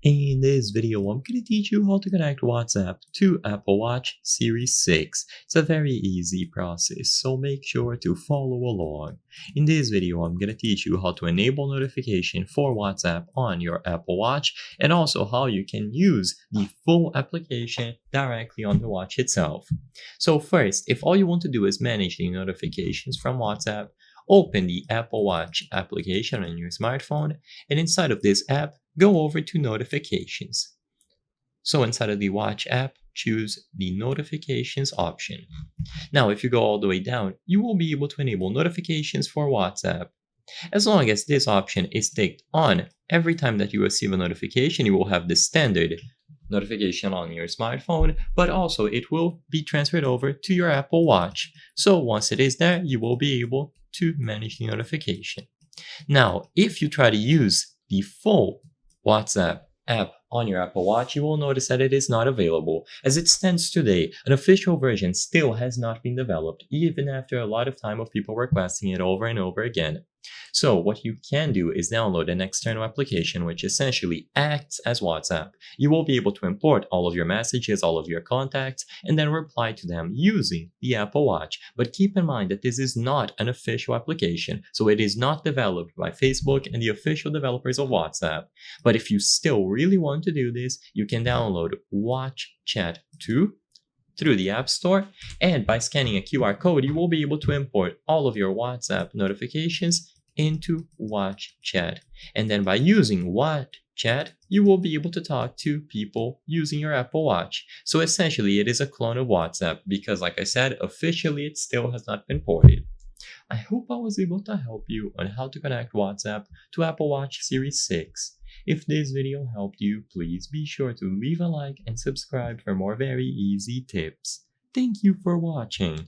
In this video, I'm going to teach you how to connect WhatsApp to Apple Watch Series 6. It's a very easy process, so make sure to follow along. In this video, I'm going to teach you how to enable notification for WhatsApp on your Apple Watch and also how you can use the full application directly on the watch itself. So first, if all you want to do is manage the notifications from WhatsApp, open the Apple Watch application on your smartphone, and inside of this app, go over to notifications. So inside of the watch app, choose the notifications option. Now, if you go all the way down, you will be able to enable notifications for WhatsApp. As long as this option is ticked on, every time that you receive a notification, you will have the standard notification on your smartphone, but also it will be transferred over to your Apple Watch. So once it is there, you will be able to manage the notification. Now, if you try to use the full WhatsApp app on your Apple Watch, you will notice that it is not available. As it stands today, an official version still has not been developed, even after a lot of time of people requesting it over and over again. So what you can do is download an external application which essentially acts as WhatsApp. You will be able to import all of your messages, all of your contacts, and then reply to them using the Apple Watch. But keep in mind that this is not an official application, so it is not developed by Facebook and the official developers of WhatsApp. But if you still really want to do this, you can download Watch Chat 2 through the App Store, and by scanning a QR code, you will be able to import all of your WhatsApp notifications into Watch Chat. And then by using Watch Chat, you will be able to talk to people using your Apple Watch. So essentially, it is a clone of WhatsApp because, like I said, officially it still has not been ported. I hope I was able to help you on how to connect WhatsApp to Apple Watch Series 6. If this video helped you, please be sure to leave a like and subscribe for more very easy tips. Thank you for watching.